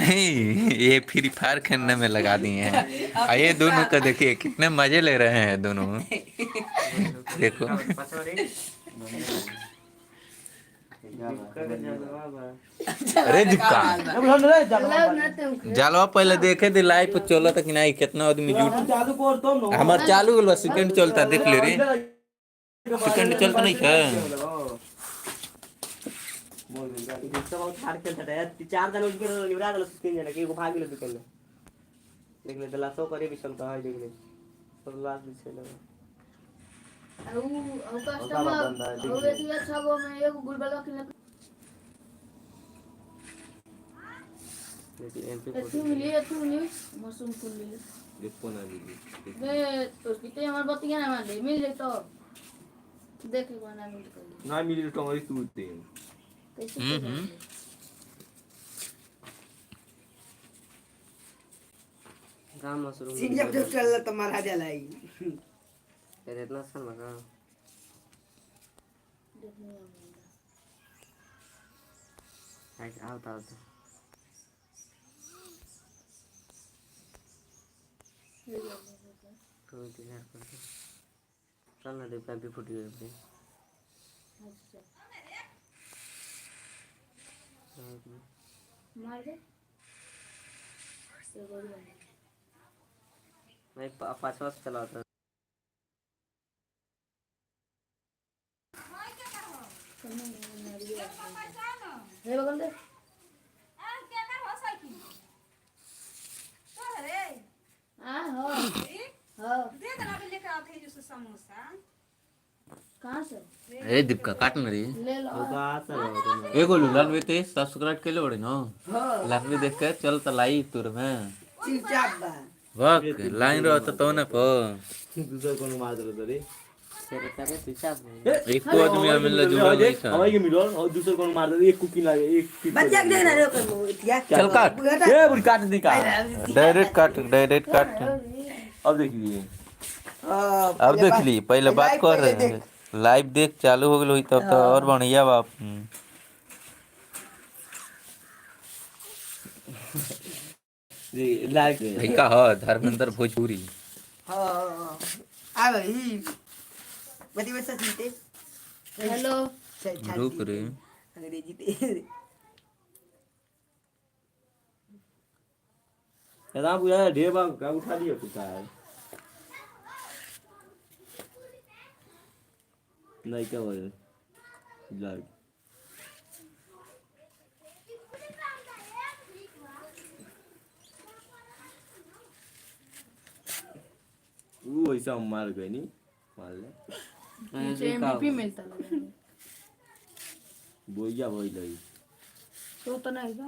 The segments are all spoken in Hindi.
नहीं, ये फ्री फायर खेलने में लगा दिए हैं। ये दोनों का देखिए कितने मजे ले रहे हैं दोनों। देखो। अरे जुक्का जालवा पहले देखे थे लाइव पे चलो तक नहीं कितना आदमी जुट हमार चालू वाला सेकंड चलता देख ले रे सेकंड चलता नहीं है। चार जन निवरा दल तीन जन के भाग गेल दुकान देख ले दला 100 करे भी चलता है देख ले सब लास्ट भी छे लगा औ कस्टमर औ एतिया छगो में एगो गुलबला के एथु मिली मशरूम फूल मिली देखो ना दीदी वे तो किते हमर बतिया ना माने मिल जाए तो देख के बना मिल कर ना मिली तो हमारी टूटते कैसे गांव मशरूम सिंह जब चल तुम्हारा जलाई तेरे इतना सन लगा देखने हाइट आता तो इंतजार कर चल ना दे पैंपी फुट गई अपनी मार दे मैं पाँच चलाता हे बगल दे हो दे देना लेकर आते जो समोसा कहां से ए दीपका काट ना रे ले लो एगो लाल में ते सब्सक्राइब केले बड़े ना लाल में देख के चल त लाई तुर में चुपचाप बा वाह लाइन रहत तो ना प दूसरा कोनो मार दे रे तेरे तारे पिसाब एक तो आदमी मिलला जुड़ा नहीं था हमारे के मिलो और दूसरा कोनो मार दे एक कुकी लागे एक बच्चा के देना रे कर इतिया चल काट ए बुरी काट दी का डायरेक्ट काट अब देख लिए अब देख ली पहले बात कर रहे हैं लाइव देख चालू हो गई तब तो और बढ़िया बाप लाइक भाई का है धर्मेंद्र भोजपुरी हां आ भाई बती बस जीते हेलो रुक रे अंग्रेजी ते कदा पूरा ढेर बार का उठा लिया तू का नहीं क्या बोल लाइक वो ऐसा मार गई नहीं मार ले एमपी मिलता लगा बोइया बोई लई तो नहीं बा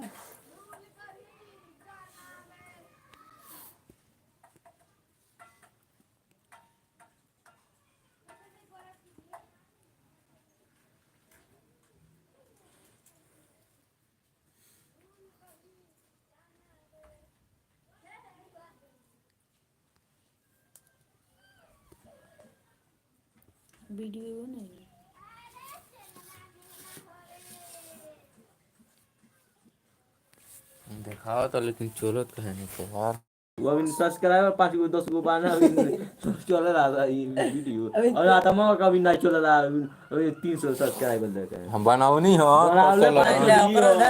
वीडियो नहीं दिखाओ तो लेकिन चलो तो है नहीं तो यार वो अभी सब्सक्राइबर 5 गो 10 गो बाना अभी चल रहा है ये वीडियो और आता मैं कभी नहीं चल रहा अभी 300 सब्सक्राइबर देखे हम बनाओ नहीं हो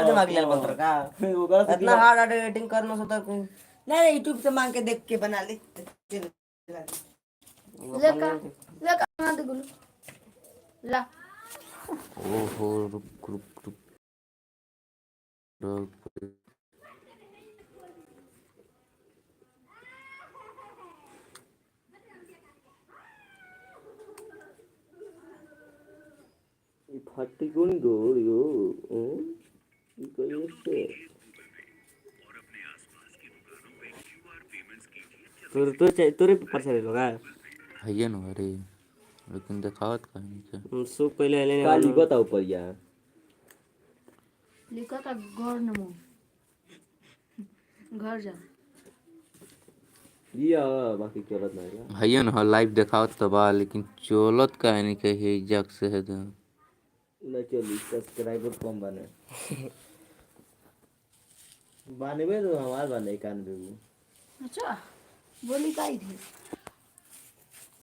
दिमाग ले मंत्र का इतना हार्ड एडिटिंग करना सोता कोई नहीं YouTube से मांग के देख के बना ले लेका बना दे गुलू ला ओहो रुक रुक रुक रुक फटी कौन गो यो कैसे तोरे पर चले लोगा है ना अरे लेकिन दिखावत कहीं से सब पहले लेने काली बताओ पर यार लिखा था घर नमो घर जा ये बाकी चलत नहीं है ना लाइव दिखावत तो बा लेकिन चलत कहीं नहीं कहीं जग से है तो ना चली सब्सक्राइबर कम बने बानवे तो हमार बने 91 अच्छा बोली का ही थी